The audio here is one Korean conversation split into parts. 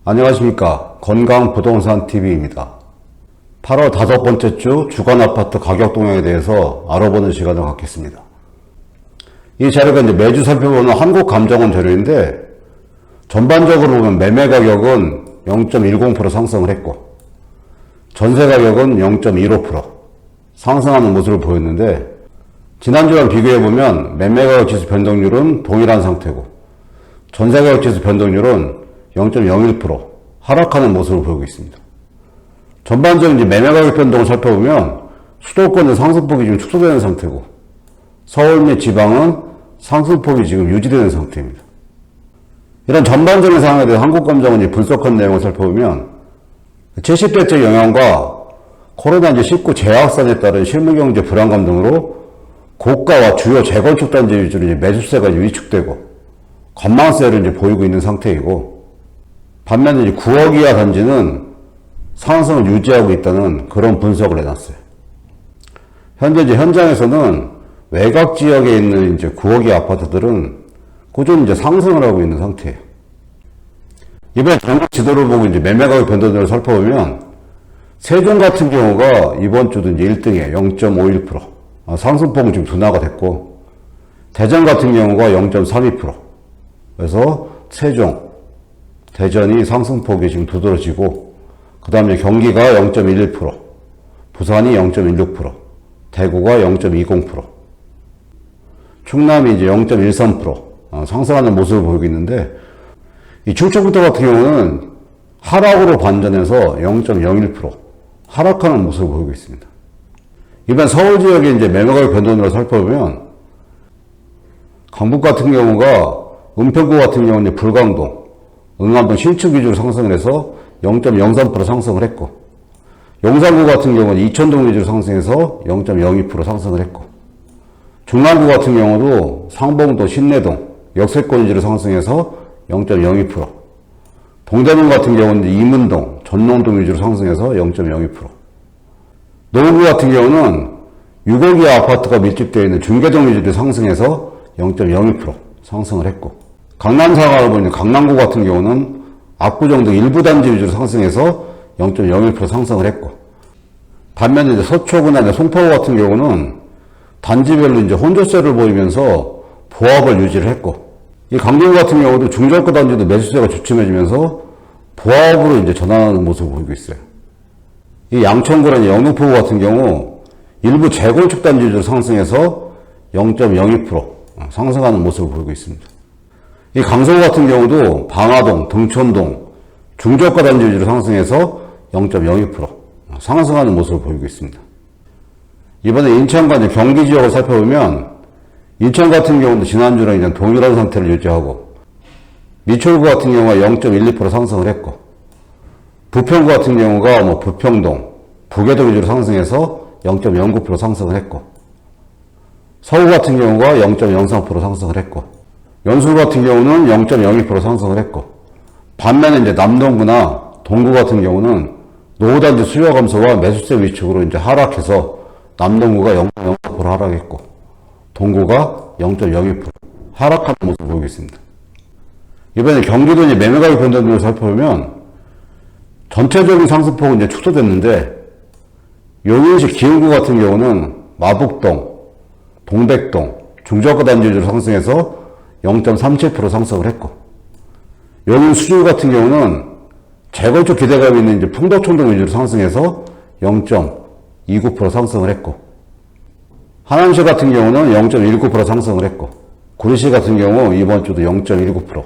안녕하십니까. 건강부동산TV입니다. 8월 5번째 주 주간 아파트 가격 동향에 대해서 알아보는 시간을 갖겠습니다. 이 자료가 이제 매주 살펴보는 한국감정원 자료인데, 전반적으로 보면 매매 가격은 0.10% 상승을 했고, 전세 가격은 0.15% 상승하는 모습을 보였는데, 지난주랑 비교해보면 매매 가격 지수 변동률은 동일한 상태고, 전세 가격 지수 변동률은 0.01% 하락하는 모습을 보이고 있습니다. 전반적인 이제 매매 가격 변동을 살펴보면 수도권은 상승폭이 지금 축소되는 상태고, 서울 및 지방은 상승폭이 지금 유지되는 상태입니다. 이런 전반적인 상황에 대해 한국감정원이 분석한 내용을 살펴보면 70대째 영향과 코로나19 재확산에 따른 실무경제 불안감 등으로 고가와 주요 재건축 단지 위주로 이제 매수세가 위축되고 관망세를 이제 보이고 있는 상태이고, 반면에 이제 9억 이하 단지는 상승을 유지하고 있다는 그런 분석을 해놨어요. 현재 이제 현장에서는 외곽 지역에 있는 이제 9억 이하 아파트들은 꾸준히 이제 상승을 하고 있는 상태예요. 이번에 전국 지도를 보고 이제 매매 가격 변동을 살펴보면 세종 같은 경우가 이번 주도 이제 1등에 0.51% 상승폭은 지금 둔화가 됐고, 대전 같은 경우가 0.32%. 그래서 세종, 대전이 상승폭이 지금 두드러지고, 그 다음에 경기가 0.11%, 부산이 0.16%, 대구가 0.20%, 충남이 이제 0.13% 상승하는 모습을 보이고 있는데, 이 충청부터 같은 경우는 하락으로 반전해서 0.01% 하락하는 모습을 보이고 있습니다. 이번 서울 지역의 이제 매매 가격 변동으로 살펴보면 강북 같은 경우가 은평구 같은 경우는 불광동, 응암동 신축 위주로 상승을 해서 0.03% 상승을 했고, 용산구 같은 경우는 이천동 위주로 상승해서 0.02% 상승을 했고, 중랑구 같은 경우도 상봉동, 신내동, 역세권 위주로 상승해서 0.02%, 동대문 같은 경우는 이문동, 전농동 위주로 상승해서 0.02%, 노구 같은 경우는 6억 이하 아파트가 밀집되어 있는 중계동 위주로 상승해서 0.02% 상승을 했고, 강남 상하로 보이는 강남구 같은 경우는 압구정 등 일부 단지 위주로 상승해서 0.01% 상승을 했고, 반면에 이제 서초구나 송파구 같은 경우는 단지별로 이제 혼조세를 보이면서 보합을 유지를 했고, 이 강동구 같은 경우도 중저가 단지도 매수세가 주춤해지면서 보합으로 이제 전환하는 모습을 보이고 있어요. 이 양천구나 영등포구 같은 경우 일부 재건축 단지 위주로 상승해서 0.02% 상승하는 모습을 보이고 있습니다. 이 강서구 같은 경우도 방화동, 등촌동, 중저가 단지 위주로 상승해서 0.02% 상승하는 모습을 보이고 있습니다. 이번에 인천과 이제 경기 지역을 살펴보면 인천 같은 경우도 지난주랑 이제 동일한 상태를 유지하고, 미추홀구 같은 경우가 0.12% 상승을 했고, 부평구 같은 경우가 부평동, 부계동 위주로 상승해서 0.09% 상승을 했고, 서구 같은 경우가 0.03% 상승을 했고, 연수 같은 경우는 0.02% 상승을 했고, 반면에 이제 남동구나 동구 같은 경우는 노후단지 수요 감소와 매수세 위축으로 이제 하락해서 남동구가 0.0% 하락했고, 동구가 0.02% 하락하는 모습을 보이고 있습니다. 이번에 경기도 이제 매매 가격 변동률을 살펴보면 전체적인 상승폭은 이제 축소됐는데, 용인시 기흥구 같은 경우는 마북동, 동백동, 중저가 단지 위주로 상승해서 0.37% 상승을 했고, 용인 수주 같은 경우는 재건축 기대감이 있는 이제 풍덕촌동 위주로 상승해서 0.29% 상승을 했고, 하남시 같은 경우는 0.19% 상승을 했고, 구리시 같은 경우 이번 주도 0.19%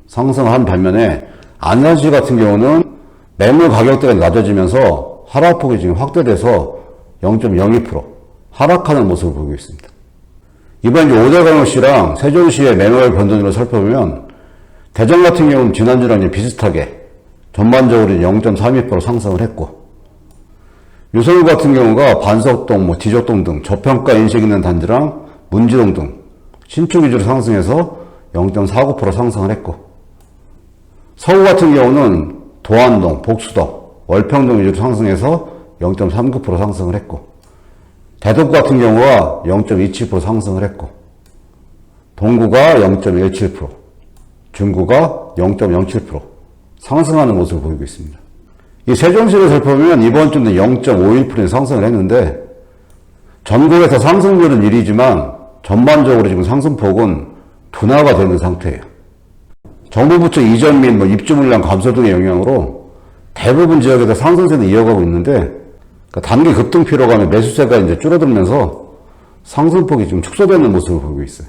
상승한 반면에 안산시 같은 경우는 매물 가격대가 낮아지면서 하락폭이 지금 확대돼서 0.02% 하락하는 모습을 보이고 있습니다. 이번 이제 오대광역시랑 세종시의 매물 변동률을 살펴보면 대전 같은 경우는 지난주랑 이제 비슷하게 전반적으로 0.32% 상승을 했고, 유서구 같은 경우가 반석동, 디적동 등 저평가 인식 있는 단지랑 문지동 등 신축 위주로 상승해서 0.49% 상승을 했고, 서구 같은 경우는 도안동, 복수동, 월평동 위주로 상승해서 0.39% 상승을 했고, 대덕구 같은 경우가 0.27% 상승을 했고, 동구가 0.17%, 중구가 0.07% 상승하는 모습을 보이고 있습니다. 이 세종시를 살펴보면 이번 주는 0.51% 상승을 했는데 전국에서 상승률은 1위지만 전반적으로 지금 상승폭은 둔화가 되는 상태예요. 정부 부처 이전 및 입주 물량 감소 등의 영향으로 대부분 지역에서 상승세는 이어가고 있는데 그러니까 단기 급등 피로감에 매수세가 이제 줄어들면서 상승폭이 지금 축소되는 모습을 보이고 있어요.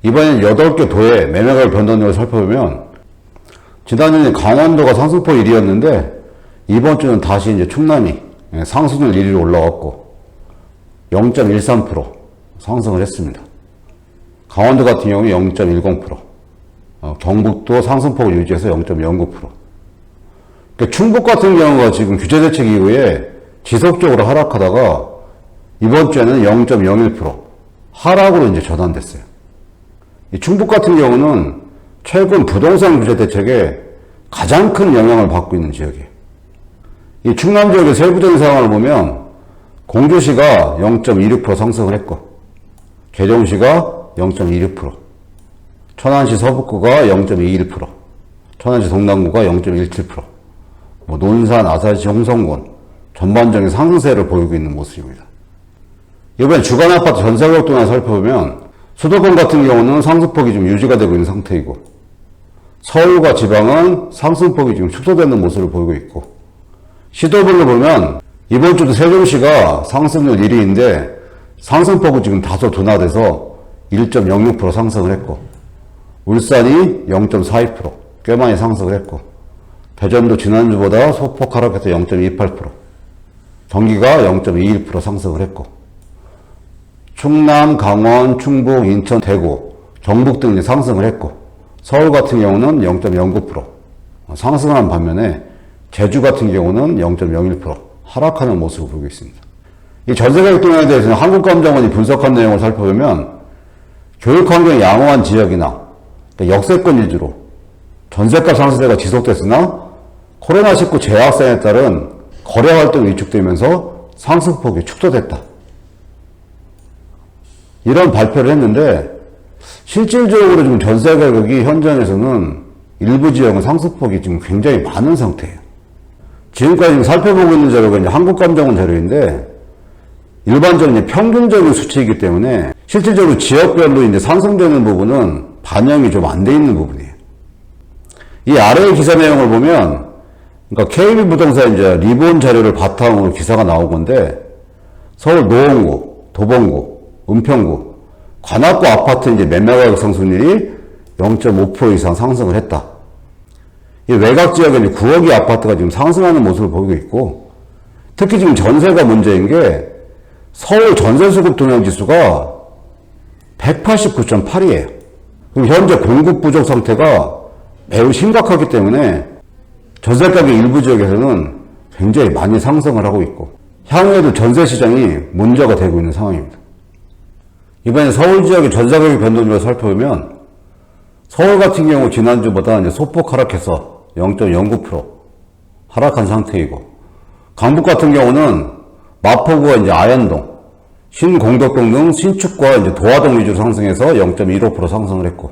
이번엔 8개 도의 매매가격 변동률을 살펴보면 지난해는 강원도가 상승폭 1위였는데 이번 주는 다시 이제 충남이 상승률 1위로 올라왔고 0.13% 상승을 했습니다. 강원도 같은 경우는 0.10%, 경북도 상승폭을 유지해서 0.09%. 그러니까 충북 같은 경우가 지금 규제 대책 이후에 지속적으로 하락하다가 이번 주에는 0.01% 하락으로 이제 전환됐어요. 이 충북 같은 경우는 최근 부동산 규제 대책에 가장 큰 영향을 받고 있는 지역이에요. 이 충남 지역의 세부적인 상황을 보면 공주시가 0.26% 상승을 했고 계정시가 0.26%, 천안시 서북구가 0.21%, 천안시 동남구가 0.17%, 논산, 아산시, 홍성군 전반적인 상승세를 보이고 있는 모습입니다. 이번에 주간 아파트 전세가격 동향을 살펴보면 수도권 같은 경우는 상승폭이 좀 유지가 되고 있는 상태이고 서울과 지방은 상승폭이 지금 축소되는 모습을 보이고 있고 시도별로 보면 이번 주도 세종시가 상승률 1위인데 상승폭은 지금 다소 둔화돼서 1.06% 상승을 했고 울산이 0.42% 꽤 많이 상승을 했고 대전도 지난주보다 소폭 하락해서 0.28%, 경기가 0.21% 상승을 했고 충남, 강원, 충북, 인천, 대구, 경북 등이 상승을 했고 서울 같은 경우는 0.09% 상승하는 반면에 제주 같은 경우는 0.01% 하락하는 모습을 보이고 있습니다. 이 전세가격 동향에 대해서는 한국감정원이 분석한 내용을 살펴보면 교육환경이 양호한 지역이나 역세권 위주로 전세값 상승세가 지속됐으나 코로나19 재확산에 따른 거래활동이 위축되면서 상승폭이 축소됐다. 이런 발표를 했는데 실질적으로 지금 전세 가격이 현장에서는 일부 지역은 상승폭이 지금 굉장히 많은 상태예요. 지금까지 지금 살펴보고 있는 자료가 이제 한국감정원 자료인데 일반적인 평균적인 수치이기 때문에 실질적으로 지역별로 이제 상승되는 부분은 반영이 좀 안 돼 있는 부분이에요. 이 아래의 기사 내용을 보면 그러니까 KB부동산 이제 리본 자료를 바탕으로 기사가 나온 건데 서울 노원구, 도봉구, 은평구, 관악구 아파트 이제 매매가격 상승률이 0.5% 이상 상승을 했다. 이 외곽 지역에 이제 9억의 아파트가 지금 상승하는 모습을 보이고 있고 특히 지금 전세가 문제인 게 서울 전세수급 동향지수가 189.8이에요. 그럼 현재 공급 부족 상태가 매우 심각하기 때문에 전세가격 일부 지역에서는 굉장히 많이 상승을 하고 있고 향후에도 전세 시장이 문제가 되고 있는 상황입니다. 이번에 서울 지역의 전세가격 변동률을 살펴보면 서울 같은 경우 지난주보다 이제 소폭 하락해서 0.09% 하락한 상태이고 강북 같은 경우는 마포구와 이제 아현동, 신공덕동 등 신축과 이제 도화동 위주로 상승해서 0.15% 상승을 했고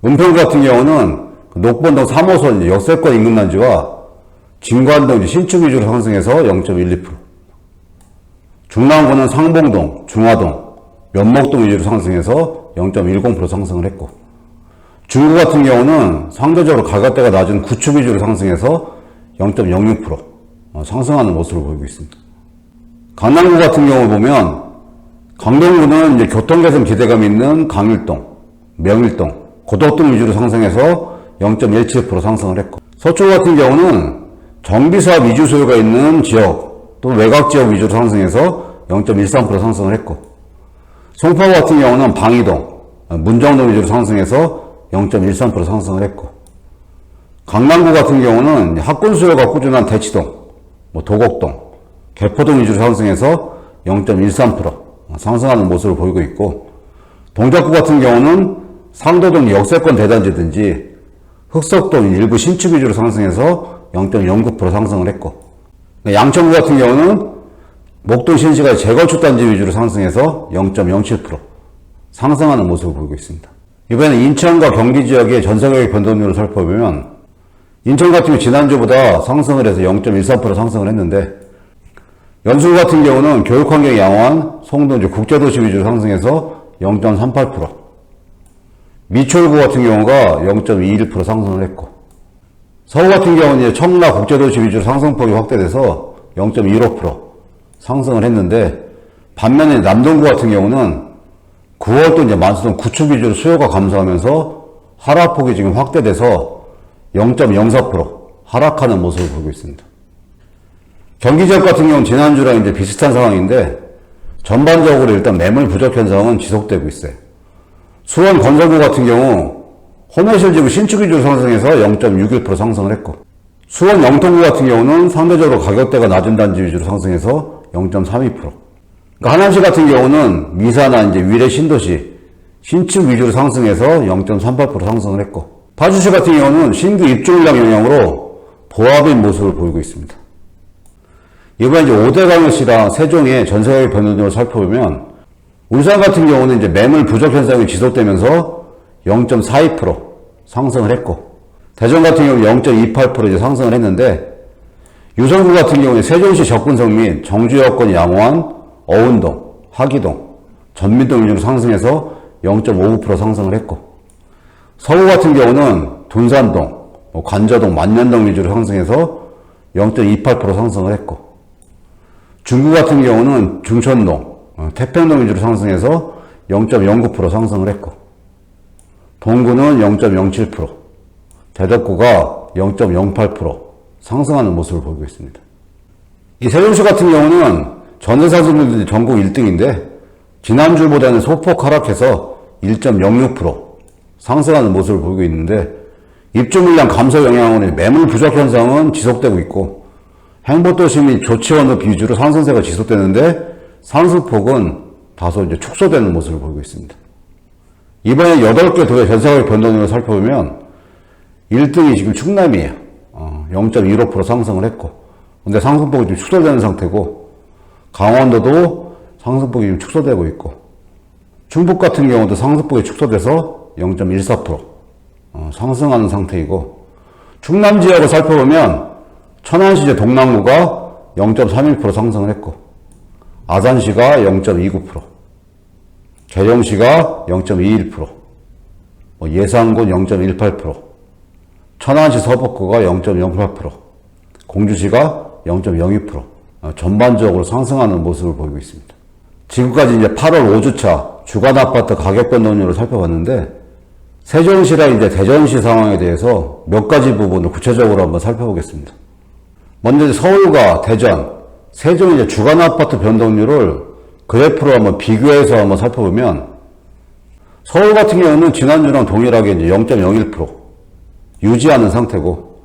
은평구 같은 경우는 녹본동 3호선 이제 역세권 인근 단지와 진관동 이제 신축 위주로 상승해서 0.12%, 중랑구는 상봉동, 중화동, 면목동 위주로 상승해서 0.10% 상승을 했고 중구 같은 경우는 상대적으로 가격대가 낮은 구축 위주로 상승해서 0.06% 상승하는 모습을 보이고 있습니다. 강남구 같은 경우 보면 강동구는 이제 교통개선 기대감이 있는 강일동, 명일동, 고덕동 위주로 상승해서 0.17% 상승을 했고 서초 같은 경우는 정비사업 위주 소유가 있는 지역 또 외곽 지역 위주로 상승해서 0.13% 상승을 했고 송파구 같은 경우는 방이동, 문정동 위주로 상승해서 0.13% 상승을 했고 강남구 같은 경우는 학군 수요가 꾸준한 대치동, 도곡동, 개포동 위주로 상승해서 0.13% 상승하는 모습을 보이고 있고 동작구 같은 경우는 상도동 역세권 대단지든지 흑석동 일부 신축 위주로 상승해서 0.09% 상승을 했고 양천구 같은 경우는 목동 신시가 재건축 단지 위주로 상승해서 0.07% 상승하는 모습을 보이고 있습니다. 이번에 인천과 경기 지역의 전세가격 변동률을 살펴보면 인천 같은 경우 지난주보다 상승을 해서 0.13% 상승을 했는데, 연수 같은 경우는 교육환경이 양호한 송도 국제도시 위주로 상승해서 0.38%, 미추홀구 같은 경우가 0.21% 상승을 했고, 서울 같은 경우는 청라 국제도시 위주로 상승폭이 확대돼서 0.15% 상승을 했는데, 반면에 남동구 같은 경우는 9월도 만수동 구축 위주로 수요가 감소하면서 하락폭이 지금 확대돼서 0.04% 하락하는 모습을 보이고 있습니다. 경기 지역 같은 경우는 지난주랑 비슷한 상황인데, 전반적으로 일단 매물 부족 현상은 지속되고 있어요. 수원 건설구 같은 경우 홈매실 지구 신축 위주로 상승해서 0.61% 상승을 했고, 수원 영통구 같은 경우는 상대적으로 가격대가 낮은 단지 위주로 상승해서 0.32%. 그러니까 하남시 같은 경우는 미사나 위례 신도시 신축 위주로 상승해서 0.38% 상승을 했고, 파주시 같은 경우는 신규 입주 물량 영향으로 보합인 모습을 보이고 있습니다. 이번에 5대광역시랑 세종의 전세가격 변동률을 살펴보면, 울산 같은 경우는 매물 부족 현상이 지속되면서 0.42% 상승을 했고, 대전 같은 경우는 0.28% 상승을 했는데, 유성구 같은 경우는 세종시 접근성 및 정주 여건이 양호한 어운동, 하기동, 전민동 위주로 상승해서 0.59% 상승을 했고, 서구 같은 경우는 둔산동, 관저동, 만년동 위주로 상승해서 0.28% 상승을 했고, 중구 같은 경우는 중천동, 태평동 위주로 상승해서 0.09% 상승을 했고, 동구는 0.07%, 대덕구가 0.08% 상승하는 모습을 보이고 있습니다. 이 세종시 같은 경우는 전세사슬률이 전국 1등인데, 지난주보다는 소폭 하락해서 1.06% 상승하는 모습을 보이고 있는데, 입주 물량 감소 영향으로 매물 부족 현상은 지속되고 있고, 행보도시 및 조치원업 위주로 상승세가 지속되는데, 상승폭은 다소 축소되는 모습을 보이고 있습니다. 이번에 8개 도의 전세가격 변동률을 살펴보면 1등이 지금 충남이에요. 0.15% 상승을 했고, 근데 상승폭이 좀 축소되는 상태고, 강원도도 상승폭이 좀 축소되고 있고, 충북 같은 경우도 상승폭이 축소돼서 0.14% 상승하는 상태이고, 충남 지역을 살펴보면 천안시 동남구가 0.31% 상승을 했고, 아산시가 0.29%, 계령시가 0.21%, 예산군 0.18%, 천안시 서북구가 0.08%, 공주시가 0.02%, 전반적으로 상승하는 모습을 보이고 있습니다. 지금까지 8월 5주차 주간 아파트 가격 변동률을 살펴봤는데, 세종시랑 대전시 상황에 대해서 몇 가지 부분을 구체적으로 한번 살펴보겠습니다. 먼저 서울과 대전, 세종의 주간 아파트 변동률을 그래프로 한번 비교해서 한번 살펴보면, 서울 같은 경우는 지난주랑 동일하게 0.01% 유지하는 상태고,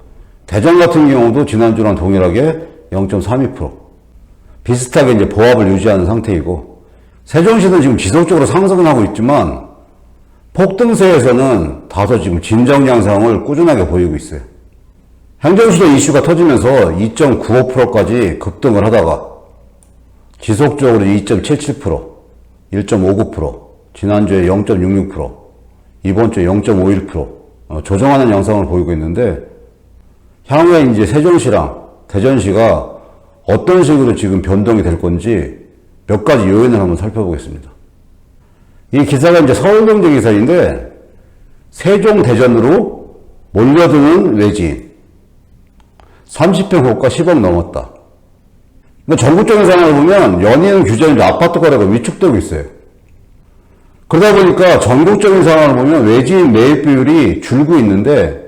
대전 같은 경우도 지난주랑 동일하게 0.32% 비슷하게 보합을 유지하는 상태이고, 세종시는 지금 지속적으로 상승을 하고 있지만 폭등세에서는 다소 지금 진정 양상을 꾸준하게 보이고 있어요. 행정수도 이슈가 터지면서 2.95%까지 급등을 하다가 지속적으로 2.77%, 1.59%, 지난주에 0.66%, 이번 주에 0.51% 조정하는 양상을 보이고 있는데, 향후에 세종시랑 대전시가 어떤 식으로 지금 변동이 될 건지 몇 가지 요인을 한번 살펴보겠습니다. 이 기사가 서울경제 기사인데, 세종 대전으로 몰려드는 외지인 30평 호가 10억 넘었다. 전국적인 상황을 보면 연이은 규제인 아파트 거래가 위축되고 있어요. 그러다 보니까 전국적인 상황을 보면 외지인 매입 비율이 줄고 있는데,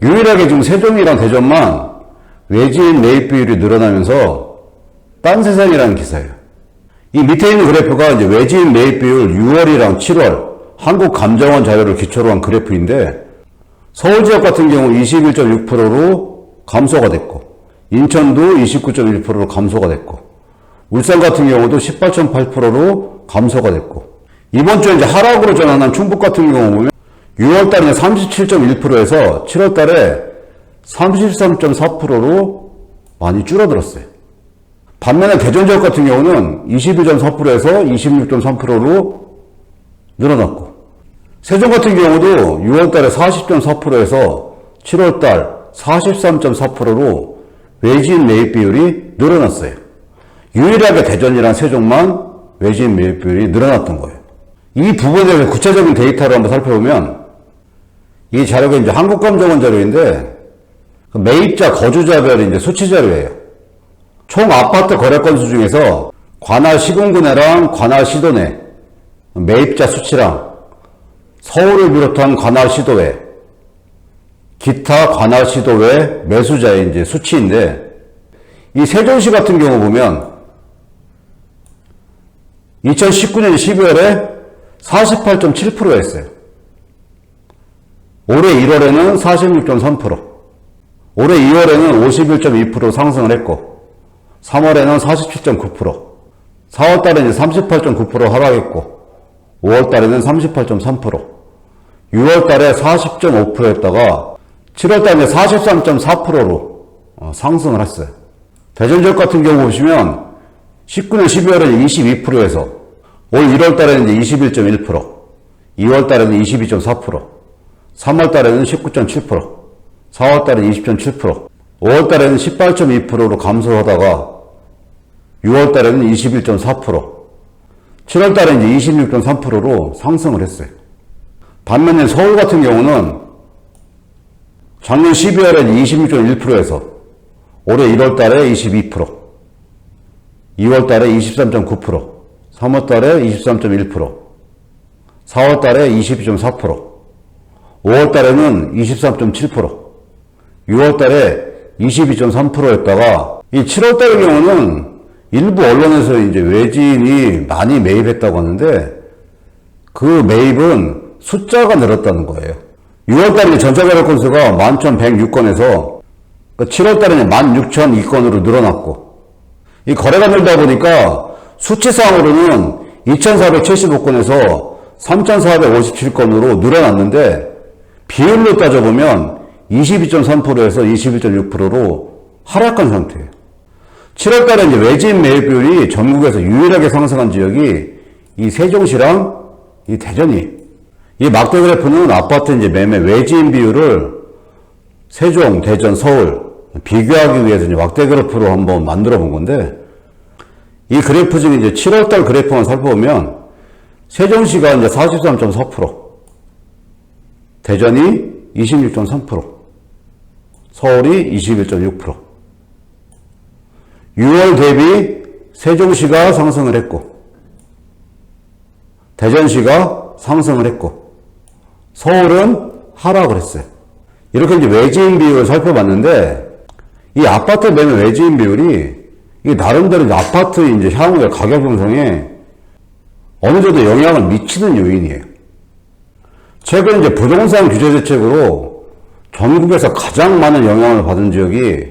유일하게 지금 세종이랑 대전만 외지인 매입 비율이 늘어나면서 딴 세상이라는 기사예요. 이 밑에 있는 그래프가 외지인 매입 비율 6월이랑 7월 한국감정원 자료를 기초로 한 그래프인데, 서울 지역 같은 경우 21.6%로 감소가 됐고, 인천도 29.1%로 감소가 됐고, 울산 같은 경우도 18.8%로 감소가 됐고, 이번 주에 하락으로 전환한 충북 같은 경우 보면 6월 달에 37.1%에서 7월 달에 33.4%로 많이 줄어들었어요. 반면에 대전 지역 같은 경우는 21.4%에서 26.3%로 늘어났고, 세종 같은 경우도 6월 달에 40.4%에서 7월 달 43.4%로 외지인 매입 비율이 늘어났어요. 유일하게 대전이랑 세종만 외지인 매입 비율이 늘어났던 거예요. 이 부분에 대해서 구체적인 데이터를 한번 살펴보면, 이 자료가 이제 한국감정원 자료인데, 매입자, 거주자별 이제 수치 자료예요. 총 아파트 거래 건수 중에서 관할 시군구내랑 관할 시도내 매입자 수치랑 서울을 비롯한 관할 시도외, 기타 관할 시도외 매수자의 이제 수치인데, 이 세종시 같은 경우 보면 2019년 12월에 48.7%였어요. 올해 1월에는 46.3%, 올해 2월에는 51.2% 상승을 했고, 3월에는 47.9%, 4월달에 이제 38.9% 하락했고, 5월달에는 38.3%, 6월달에 40.5%였다가 7월달에 43.4%로 상승을 했어요. 대전 지역 같은 경우 보시면 19년 12월에는 22%에서 올 1월달에는 이제 21.1%, 2월달에는 22.4%, 3월달에는 19.7%, 4월달에는 20.7%, 5월달에는 18.2%로 감소하다가 6월달에는 21.4%, 7월달에 이제 26.3%로 상승을 했어요. 반면에 서울 같은 경우는 작년 12월에 26.1%에서 올해 1월달에 22%, 2월달에 23.9%, 3월달에 23.1%, 4월달에 22.4%, 5월달에는 23.7%, 6월달에 22.3%였다가 이 7월달의 경우는 일부 언론에서 이제 외지인이 많이 매입했다고 하는데, 그 매입은 숫자가 늘었다는 거예요. 6월달에 전자거래 건수가 11,106건에서 7월달에는 16,002건으로 늘어났고, 이 거래가 늘다 보니까 수치상으로는 2,475건에서 3,457건으로 늘어났는데, 비율로 따져보면 22.3%에서 21.6%로 하락한 상태예요. 7월달에 이제 외지인 매입 비율이 전국에서 유일하게 상승한 지역이 이 세종시랑 이 대전이, 이 막대 그래프는 아파트 이제 매매 외지인 비율을 세종, 대전, 서울 비교하기 위해서 이제 막대 그래프로 한번 만들어 본 건데, 이 그래프 중에 이제 7월달 그래프만 살펴보면 세종시가 이제 43.4%, 대전이 26.3%, 서울이 21.6%. 6월 대비 세종시가 상승을 했고, 대전시가 상승을 했고, 서울은 하락을 했어요. 이렇게 이제 외지인 비율을 살펴봤는데, 이 아파트 매매 외지인 비율이 이게 나름대로 이제 아파트 이제 향후의 가격 형성에 어느 정도 영향을 미치는 요인이에요. 최근 이제 부동산 규제 대책으로 전국에서 가장 많은 영향을 받은 지역이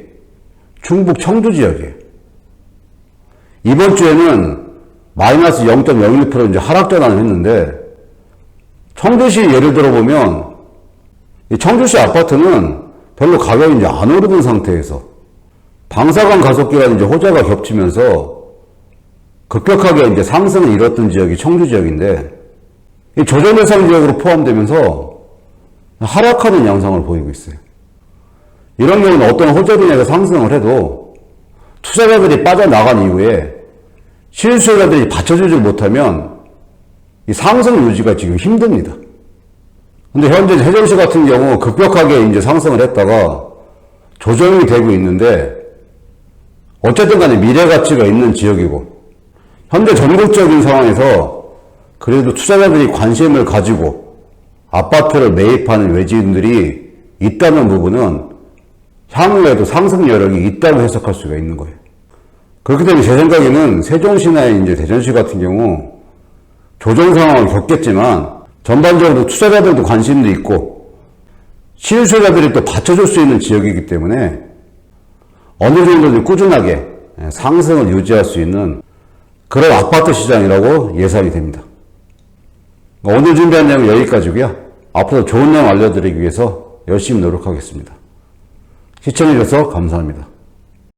충북 청주 지역이에요. 이번 주에는 마이너스 0.01% 이제 하락 전환을 했는데, 청주시 예를 들어보면 이 청주시 아파트는 별로 가격이 이제 안 오르는 상태에서 방사관 가속기와 이제 호재가 겹치면서 급격하게 이제 상승을 이뤘던 지역이 청주 지역인데, 이 조정 대상 지역으로 포함되면서 하락하는 양상을 보이고 있어요. 이런 경우는 어떤 호재로 인해서 상승을 해도 투자자들이 빠져나간 이후에 실수요자들이 받쳐주지 못하면 이 상승 유지가 지금 힘듭니다. 근데 현재 세종시 같은 경우 급격하게 이제 상승을 했다가 조정이 되고 있는데, 어쨌든 간에 미래 가치가 있는 지역이고, 현재 전국적인 상황에서 그래도 투자자들이 관심을 가지고 아파트를 매입하는 외지인들이 있다는 부분은 향후에도 상승 여력이 있다고 해석할 수가 있는 거예요. 그렇기 때문에 제 생각에는 세종시나 이제 대전시 같은 경우 조정 상황을 겪겠지만 전반적으로 투자자들도 관심도 있고 실수요자들이 또 받쳐줄 수 있는 지역이기 때문에 어느 정도 꾸준하게 상승을 유지할 수 있는 그런 아파트 시장이라고 예상이 됩니다. 오늘 준비한 내용은 여기까지고요. 앞으로 좋은 내용 알려드리기 위해서 열심히 노력하겠습니다. 시청해주셔서 감사합니다.